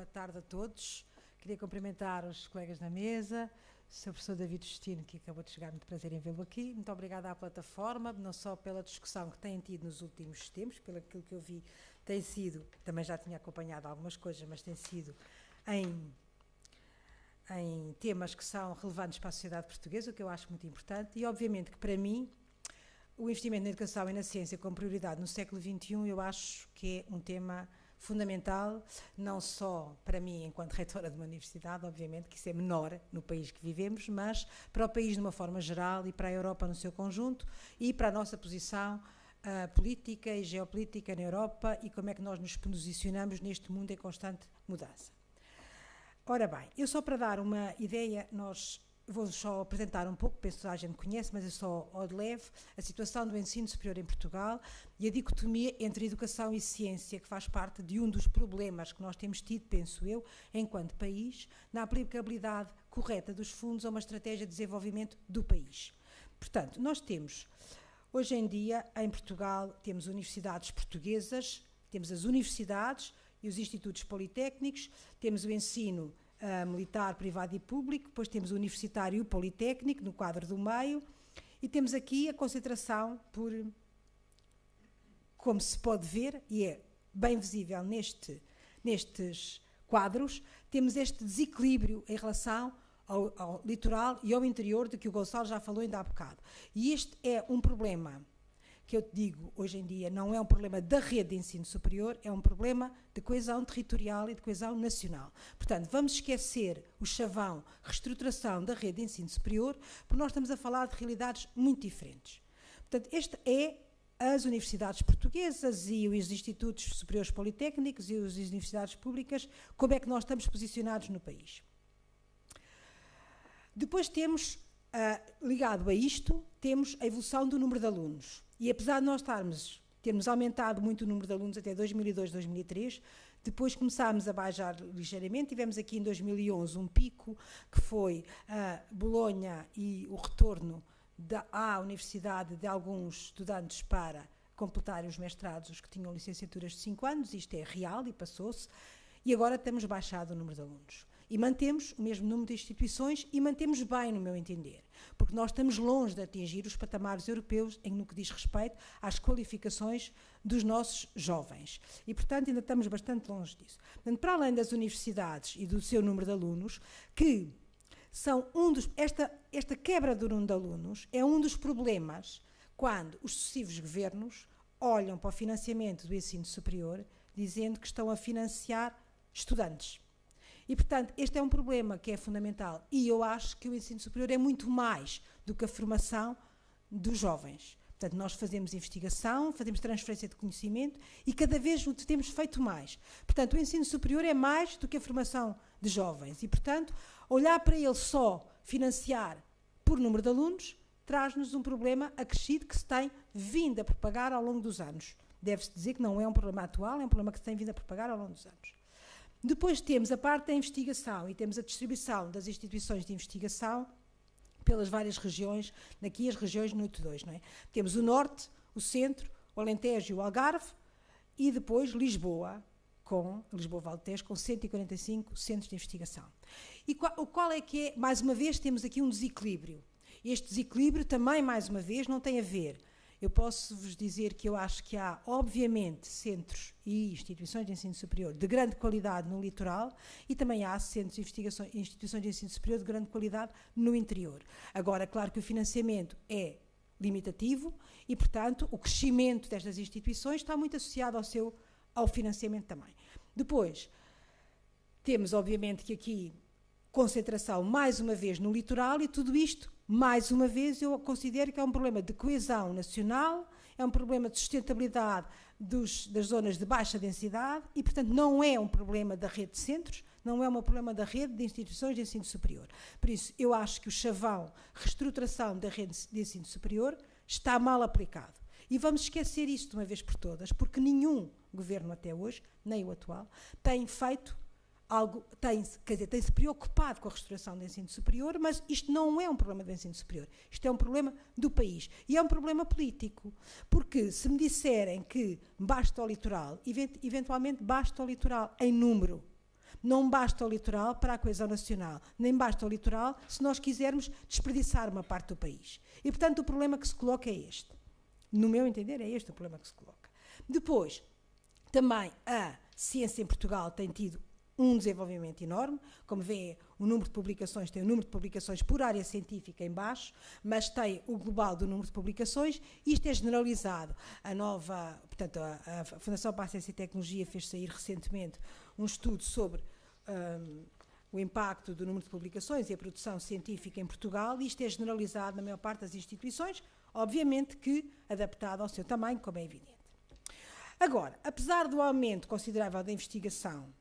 boa tarde a todos. Queria cumprimentar os colegas da mesa, o Sr. Professor David Justino, que acabou de chegar, muito prazer em vê-lo aqui. Muito obrigada à plataforma, não só pela discussão que têm tido nos últimos tempos, pelo aquilo que eu vi, tem sido, também já tinha acompanhado algumas coisas, mas tem sido em temas que são relevantes para a sociedade portuguesa, o que eu acho muito importante, e obviamente que para mim o investimento na educação e na ciência como prioridade no século XXI eu acho que é um tema fundamental, não só para mim enquanto reitora de uma universidade, obviamente que isso é menor no país que vivemos, mas para o país de uma forma geral e para a Europa no seu conjunto e para a nossa posição política e geopolítica na Europa e como é que nós nos posicionamos neste mundo em constante mudança. Ora bem, eu só para dar uma ideia, vou só apresentar um pouco, penso que a gente conhece, mas é só ao de leve, a situação do ensino superior em Portugal e a dicotomia entre educação e ciência, que faz parte de um dos problemas que nós temos tido, penso eu, enquanto país, na aplicabilidade correta dos fundos a uma estratégia de desenvolvimento do país. Portanto, nós temos, hoje em dia, em Portugal, temos universidades portuguesas, temos as universidades e os institutos politécnicos, temos o ensino militar, privado e público, depois temos o universitário e o politécnico no quadro do meio e temos aqui a concentração por, como se pode ver, e é bem visível nestes quadros, temos este desequilíbrio em relação ao litoral e ao interior, de que o Gonçalo já falou ainda há bocado. E este é um problema que eu te digo, hoje em dia, não é um problema da rede de ensino superior, é um problema de coesão territorial e de coesão nacional. Portanto, vamos esquecer o chavão reestruturação da rede de ensino superior, porque nós estamos a falar de realidades muito diferentes. Portanto, este é as universidades portuguesas e os institutos superiores politécnicos e as universidades públicas, como é que nós estamos posicionados no país. Depois temos, ligado a isto, temos a evolução do número de alunos. E apesar de nós termos aumentado muito o número de alunos até 2002, 2003, depois começámos a baixar ligeiramente, tivemos aqui em 2011 um pico, que foi Bolonha e o retorno à universidade de alguns estudantes para completarem os mestrados, os que tinham licenciaturas de 5 anos, isto é real e passou-se, e agora temos baixado o número de alunos. E mantemos o mesmo número de instituições e mantemos bem, no meu entender, porque nós estamos longe de atingir os patamares europeus no que diz respeito às qualificações dos nossos jovens. E, portanto, ainda estamos bastante longe disso. Portanto, para além das universidades e do seu número de alunos, que são esta quebra do número de alunos é um dos problemas quando os sucessivos governos olham para o financiamento do ensino superior, dizendo que estão a financiar estudantes. E, portanto, este é um problema que é fundamental e eu acho que o ensino superior é muito mais do que a formação dos jovens. Portanto, nós fazemos investigação, fazemos transferência de conhecimento e cada vez o temos feito mais. Portanto, o ensino superior é mais do que a formação de jovens e, portanto, olhar para ele só financiar por número de alunos traz-nos um problema acrescido que se tem vindo a propagar ao longo dos anos. Deve-se dizer que não é um problema atual, é um problema que se tem vindo a propagar ao longo dos anos. Depois temos a parte da investigação e temos a distribuição das instituições de investigação pelas várias regiões, aqui as regiões no 2, não é? Temos o Norte, o Centro, o Alentejo e o Algarve e depois Lisboa Vale do Tejo, com 145 centros de investigação. E qual é que é, mais uma vez, temos aqui um desequilíbrio. Este desequilíbrio também, mais uma vez, não tem a ver. Eu posso vos dizer que eu acho que há, obviamente, centros e instituições de ensino superior de grande qualidade no litoral e também há centros e instituições de ensino superior de grande qualidade no interior. Agora, claro que o financiamento é limitativo e, portanto, o crescimento destas instituições está muito associado ao financiamento também. Depois, temos, obviamente, que aqui concentração, mais uma vez, no litoral e tudo isto, mais uma vez, eu considero que é um problema de coesão nacional, é um problema de sustentabilidade das zonas de baixa densidade e, portanto, não é um problema da rede de centros, não é um problema da rede de instituições de ensino superior. Por isso, eu acho que o chavão reestruturação da rede de ensino superior está mal aplicado. E vamos esquecer isto de uma vez por todas, porque nenhum governo até hoje, nem o atual, tem feito tem-se preocupado com a restauração do ensino superior, mas isto não é um problema do ensino superior, isto é um problema do país. E é um problema político, porque se me disserem que basta o litoral, eventualmente basta o litoral em número, Não basta o litoral para a coesão nacional, nem basta o litoral se nós quisermos desperdiçar uma parte do país. E, portanto, o problema que se coloca é este. No meu entender, é este o problema que se coloca. Depois, também a ciência em Portugal tem tido um desenvolvimento enorme. Como vê, o número de publicações tem o número de publicações por área científica em baixo, mas tem o global do número de publicações. Isto é generalizado. Portanto, a Fundação para a Ciência e Tecnologia fez sair recentemente um estudo sobre o impacto do número de publicações e a produção científica em Portugal. Isto é generalizado na maior parte das instituições, obviamente que adaptado ao seu tamanho, como é evidente. Agora, apesar do aumento considerável da investigação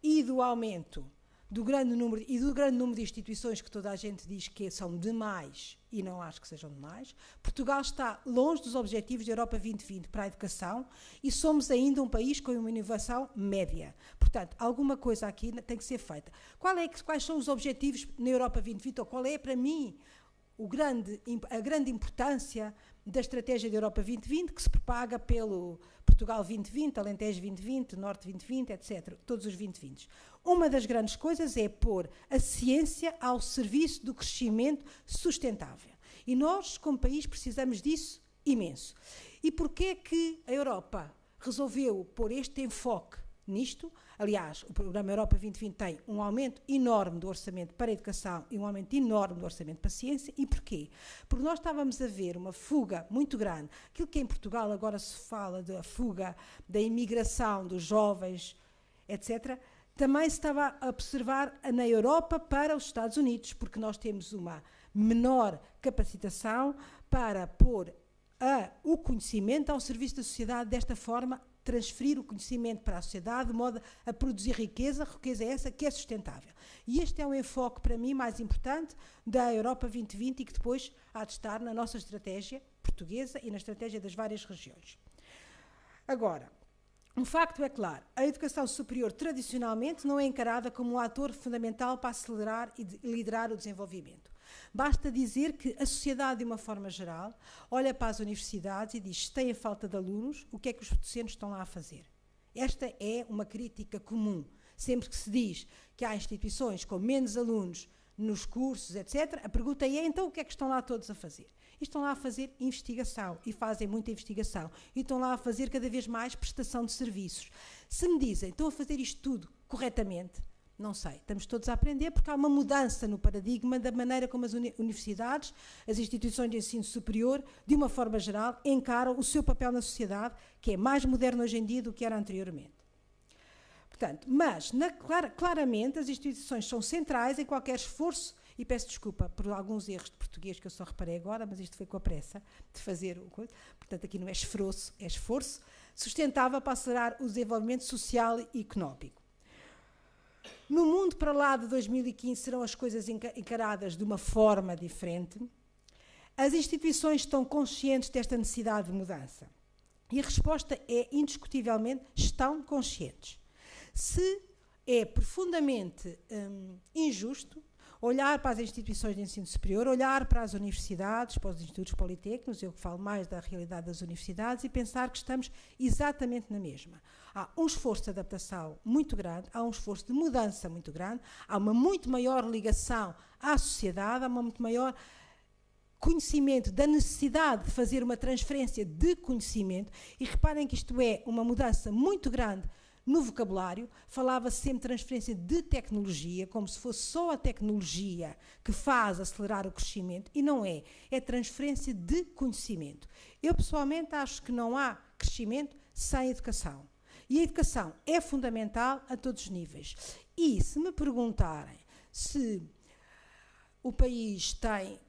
e do aumento do grande número de instituições que toda a gente diz que são demais, e não acho que sejam demais, Portugal está longe dos objetivos da Europa 2020 para a educação e somos ainda um país com uma inovação média. Portanto, alguma coisa aqui tem que ser feita. Quais são os objetivos na Europa 2020, ou qual é, para mim, a grande importância da estratégia da Europa 2020, que se propaga pelo Portugal 2020, Alentejo 2020, Norte 2020, etc., todos os 2020. Uma das grandes coisas é pôr a ciência ao serviço do crescimento sustentável. E nós, como país, precisamos disso imenso. E porquê é que a Europa resolveu pôr este enfoque nisto? Aliás, o programa Europa 2020 tem um aumento enorme do orçamento para a educação e um aumento enorme do orçamento para a ciência. E porquê? Porque nós estávamos a ver uma fuga muito grande. Aquilo que em Portugal agora se fala da fuga, da imigração dos jovens, etc., também se estava a observar na Europa para os Estados Unidos, porque nós temos uma menor capacitação para pôr o conhecimento ao serviço da sociedade, desta forma transferir o conhecimento para a sociedade de modo a produzir riqueza é essa que é sustentável. E este é o enfoque, para mim, mais importante da Europa 2020 e que depois há de estar na nossa estratégia portuguesa e na estratégia das várias regiões. Agora, um facto é claro, a educação superior tradicionalmente não é encarada como um ator fundamental para acelerar e liderar o desenvolvimento. Basta dizer que a sociedade, de uma forma geral, olha para as universidades e diz: se têm falta de alunos, o que é que os docentes estão lá a fazer? Esta é uma crítica comum. Sempre que se diz que há instituições com menos alunos nos cursos, etc., a pergunta é: então o que é que estão lá todos a fazer? E estão lá a fazer investigação, e fazem muita investigação, e estão lá a fazer cada vez mais prestação de serviços. Se me dizem: estão a fazer isto tudo corretamente? Não sei, estamos todos a aprender, porque há uma mudança no paradigma da maneira como as universidades, as instituições de ensino superior, de uma forma geral, encaram o seu papel na sociedade, que é mais moderno hoje em dia do que era anteriormente. Portanto, mas, claramente, as instituições são centrais em qualquer esforço, e peço desculpa por alguns erros de português que eu só reparei agora, mas isto foi com a pressa de fazer o coisa. Portanto, aqui não é esforço, é esforço sustentável para acelerar o desenvolvimento social e económico. No mundo para lá de 2015 serão as coisas encaradas de uma forma diferente. As instituições estão conscientes desta necessidade de mudança. E a resposta é, indiscutivelmente, estão conscientes. Se é profundamente injusto olhar para as instituições de ensino superior, olhar para as universidades, para os institutos politécnicos, eu falo mais da realidade das universidades, e pensar que estamos exatamente na mesma. Há um esforço de adaptação muito grande, há um esforço de mudança muito grande, há uma muito maior ligação à sociedade, há uma muito maior conhecimento da necessidade de fazer uma transferência de conhecimento, e reparem que isto é uma mudança muito grande. No vocabulário, falava-se sempre de transferência de tecnologia, como se fosse só a tecnologia que faz acelerar o crescimento, e não é. É transferência de conhecimento. Eu, pessoalmente, acho que não há crescimento sem educação. E a educação é fundamental a todos os níveis. E, se me perguntarem se o país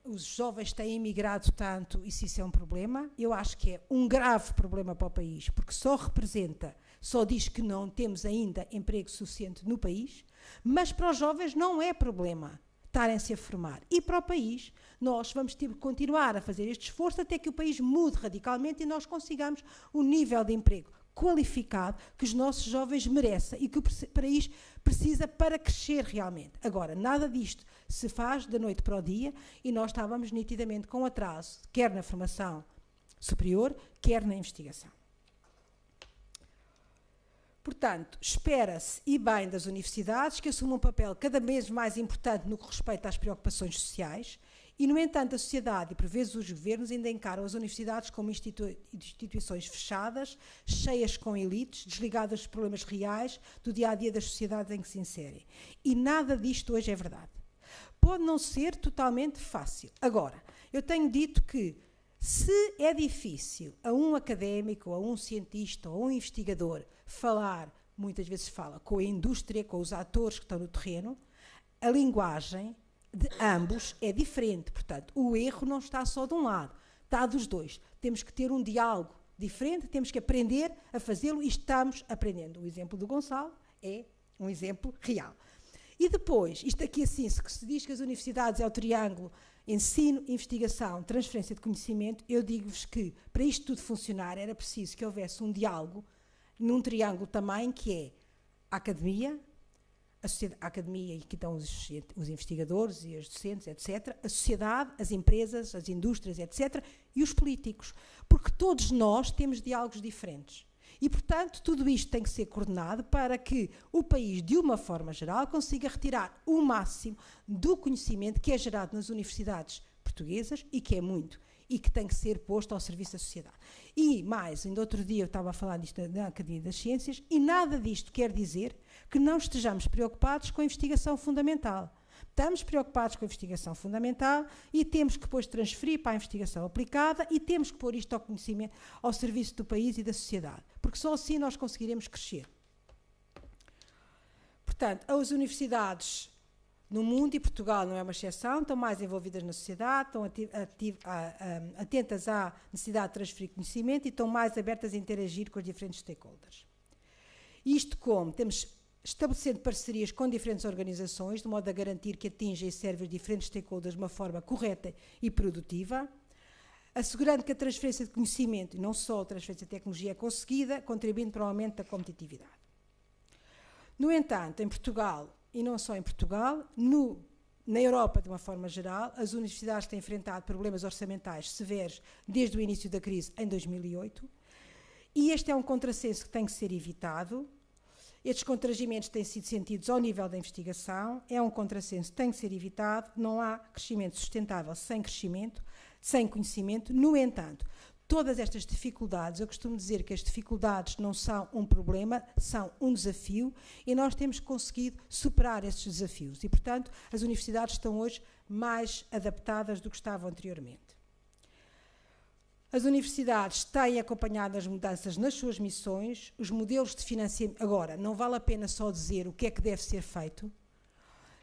os jovens têm emigrado tanto e se isso é um problema, eu acho que é um grave problema para o país, porque só diz que não temos ainda emprego suficiente no país, mas para os jovens não é problema estarem-se a formar. E para o país, nós vamos ter que continuar a fazer este esforço até que o país mude radicalmente e nós consigamos o nível de emprego qualificado que os nossos jovens merecem e que o país precisa para crescer realmente. Agora, nada disto se faz da noite para o dia e nós estávamos nitidamente com atraso, quer na formação superior, quer na investigação. Portanto, espera-se, e bem, das universidades, que assumam um papel cada vez mais importante no que respeita às preocupações sociais, e, no entanto, a sociedade e, por vezes, os governos ainda encaram as universidades como instituições fechadas, cheias com elites, desligadas dos problemas reais do dia-a-dia das sociedades em que se inserem. E nada disto hoje é verdade. Pode não ser totalmente fácil. Agora, eu tenho dito que, se é difícil a um académico, a um cientista, ou a um investigador falar, muitas vezes fala, com a indústria, com os atores que estão no terreno, a linguagem de ambos é diferente. Portanto, o erro não está só de um lado, está dos dois. Temos que ter um diálogo diferente, temos que aprender a fazê-lo e estamos aprendendo. O exemplo do Gonçalo é um exemplo real. E depois, isto aqui assim, se diz que as universidades é o triângulo ensino, investigação, transferência de conhecimento, eu digo-vos que para isto tudo funcionar era preciso que houvesse um diálogo num triângulo também que é a academia, a academia e que estão os investigadores e os docentes, etc., a sociedade, as empresas, as indústrias, etc., e os políticos. Porque todos nós temos diálogos diferentes. E, portanto, tudo isto tem que ser coordenado para que o país, de uma forma geral, consiga retirar o máximo do conhecimento que é gerado nas universidades portuguesas, e que é muito, e que tem que ser posto ao serviço da sociedade. E, mais, ainda outro dia eu estava a falar disto na Academia das Ciências, e nada disto quer dizer que não estejamos preocupados com a investigação fundamental. Estamos preocupados com a investigação fundamental e temos que depois transferir para a investigação aplicada e temos que pôr isto ao conhecimento, ao serviço do país e da sociedade, porque só assim nós conseguiremos crescer. Portanto, as universidades no mundo, e Portugal não é uma exceção, estão mais envolvidas na sociedade, estão atentas à necessidade de transferir conhecimento e estão mais abertas a interagir com os diferentes stakeholders. Isto como? Temos estabelecendo parcerias com diferentes organizações, de modo a garantir que atinja e serve os diferentes stakeholders de uma forma correta e produtiva, assegurando que a transferência de conhecimento, e não só a transferência de tecnologia, é conseguida, contribuindo para o aumento da competitividade. No entanto, em Portugal, e não só em Portugal, na Europa, de uma forma geral, as universidades têm enfrentado problemas orçamentais severos desde o início da crise, em 2008, e este é um contrassenso que tem que ser evitado. Estes constrangimentos têm sido sentidos ao nível da investigação, é um contrassenso que tem que ser evitado, não há crescimento sustentável sem crescimento, sem conhecimento. No entanto, todas estas dificuldades, eu costumo dizer que as dificuldades não são um problema, são um desafio, e nós temos conseguido superar esses desafios. E, portanto, as universidades estão hoje mais adaptadas do que estavam anteriormente. As universidades têm acompanhado as mudanças nas suas missões, os modelos de financiamento. Agora, não vale a pena só dizer o que é que deve ser feito,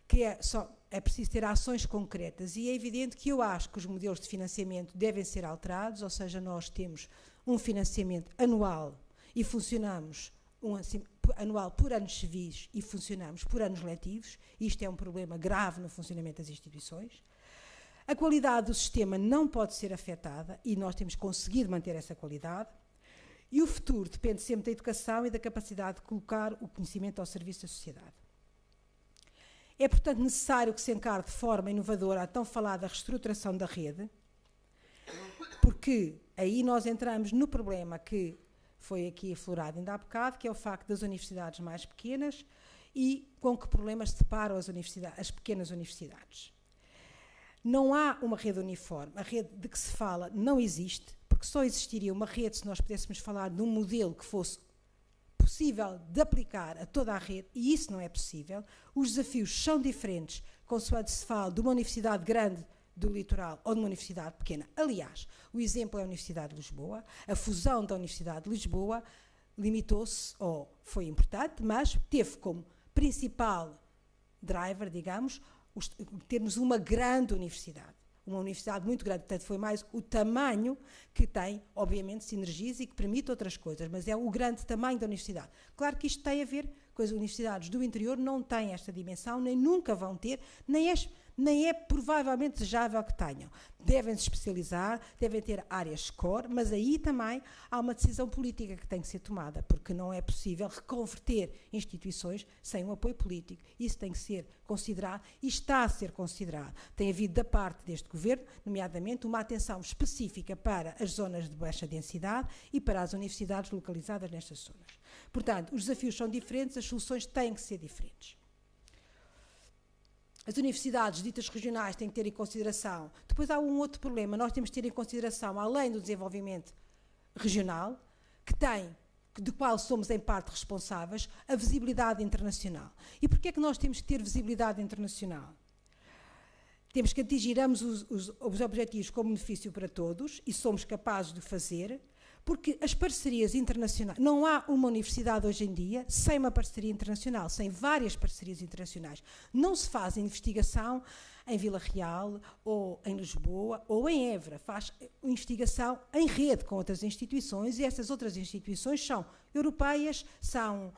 que é preciso ter ações concretas, e é evidente que eu acho que os modelos de financiamento devem ser alterados, ou seja, nós temos um financiamento anual e funcionamos anual por anos civis e funcionamos por anos letivos, e isto é um problema grave no funcionamento das instituições. A qualidade do sistema não pode ser afetada e nós temos conseguido manter essa qualidade. E o futuro depende sempre da educação e da capacidade de colocar o conhecimento ao serviço da sociedade. É, portanto, necessário que se encare de forma inovadora a tão falada reestruturação da rede, porque aí nós entramos no problema que foi aqui aflorado ainda há bocado, que é o facto das universidades mais pequenas e com que problemas separam as pequenas universidades. Não há uma rede uniforme. A rede de que se fala não existe, porque só existiria uma rede se nós pudéssemos falar de um modelo que fosse possível de aplicar a toda a rede, e isso não é possível. Os desafios são diferentes, consoante se fala de uma universidade grande do litoral ou de uma universidade pequena. Aliás, o exemplo é a Universidade de Lisboa. A fusão da Universidade de Lisboa limitou-se, ou foi importante, mas teve como principal driver, digamos, termos uma grande universidade, uma universidade muito grande. Portanto, foi mais o tamanho que tem, obviamente, sinergias e que permite outras coisas, mas é o grande tamanho da universidade. Claro que isto tem a ver com as universidades do interior, não têm esta dimensão, nem nunca vão ter, nem nem é provavelmente desejável que tenham. Devem se especializar, devem ter áreas core, mas aí também há uma decisão política que tem que ser tomada, porque não é possível reconverter instituições sem um apoio político. Isso tem que ser considerado e está a ser considerado. Tem havido da parte deste governo, nomeadamente, uma atenção específica para as zonas de baixa densidade e para as universidades localizadas nestas zonas. Portanto, os desafios são diferentes, as soluções têm que ser diferentes. As universidades ditas regionais têm que ter em consideração. Depois há um outro problema, nós temos que ter em consideração, além do desenvolvimento regional, do qual somos em parte responsáveis, a visibilidade internacional. E porquê é que nós temos que ter visibilidade internacional? Temos que atingir ambos os objetivos com benefício para todos, e somos capazes de o fazer, porque as parcerias internacionais, não há uma universidade hoje em dia sem uma parceria internacional, sem várias parcerias internacionais. Não se faz investigação em Vila Real, ou em Lisboa, ou em Évora. Faz investigação em rede com outras instituições, e essas outras instituições são europeias, são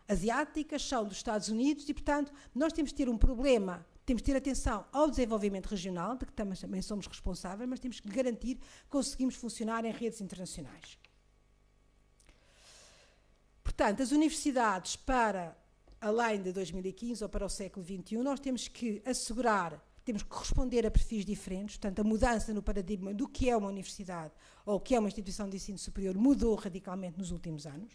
asiáticas, são dos Estados Unidos, e, portanto, nós temos que ter um problema. Temos que ter atenção ao desenvolvimento regional, de que também somos responsáveis, mas temos que garantir que conseguimos funcionar em redes internacionais. Portanto, as universidades, para além de 2015 ou para o século XXI, nós temos que assegurar, temos que responder a perfis diferentes, portanto, a mudança no paradigma do que é uma universidade ou o que é uma instituição de ensino superior mudou radicalmente nos últimos anos.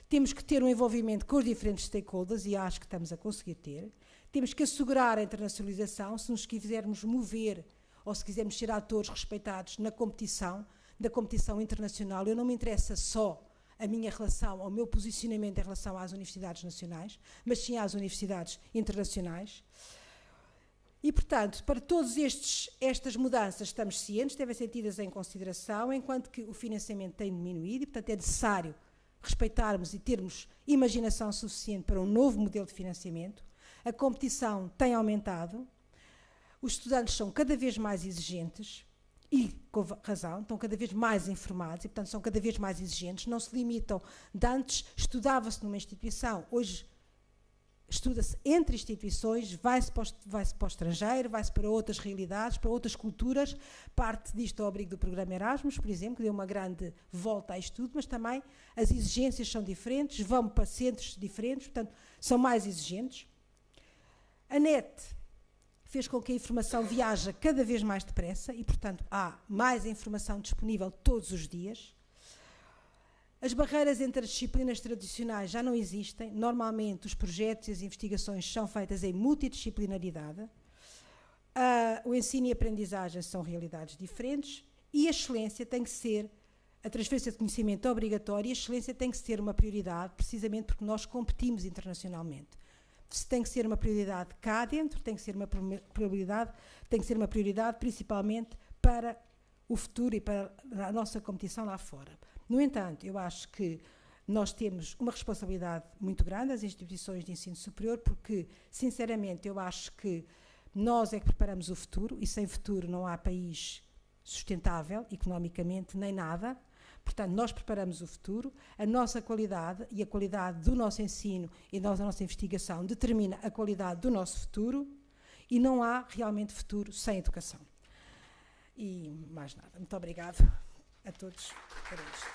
Temos que ter um envolvimento com os diferentes stakeholders, e acho que estamos a conseguir ter. Temos que assegurar a internacionalização, se nos quisermos mover ou se quisermos ser atores respeitados da competição internacional. Eu não me interessa só a minha relação, ou o meu posicionamento em relação às universidades nacionais, mas sim às universidades internacionais. E, portanto, para todas estas mudanças estamos cientes, devem ser tidas em consideração, enquanto que o financiamento tem diminuído, e, portanto, é necessário respeitarmos e termos imaginação suficiente para um novo modelo de financiamento. A competição tem aumentado, os estudantes são cada vez mais exigentes, e com razão, estão cada vez mais informados e, portanto, são cada vez mais exigentes, não se limitam. De antes estudava-se numa instituição, hoje estuda-se entre instituições, vai-se para o estrangeiro, vai-se para outras realidades, para outras culturas. Parte disto ao abrigo do programa Erasmus, por exemplo, que deu uma grande volta a estudo, mas também as exigências são diferentes, vão para centros diferentes, portanto, são mais exigentes. A NET fez com que a informação viaje cada vez mais depressa e, portanto, há mais informação disponível todos os dias. As barreiras entre as disciplinas tradicionais já não existem. Normalmente, os projetos e as investigações são feitas em multidisciplinaridade. O ensino e a aprendizagem são realidades diferentes, e a excelência tem que ser, a transferência de conhecimento é obrigatória, e a excelência tem que ser uma prioridade, precisamente porque nós competimos internacionalmente. Se tem que ser uma prioridade cá dentro, tem que ser uma prioridade principalmente para o futuro e para a nossa competição lá fora. No entanto, eu acho que nós temos uma responsabilidade muito grande, as instituições de ensino superior, porque, sinceramente, eu acho que nós é que preparamos o futuro, e sem futuro não há país sustentável, economicamente, nem nada. Portanto, nós preparamos o futuro, a nossa qualidade e a qualidade do nosso ensino e da nossa investigação determina a qualidade do nosso futuro, e não há realmente futuro sem educação. E mais nada. Muito obrigada a todos por isto.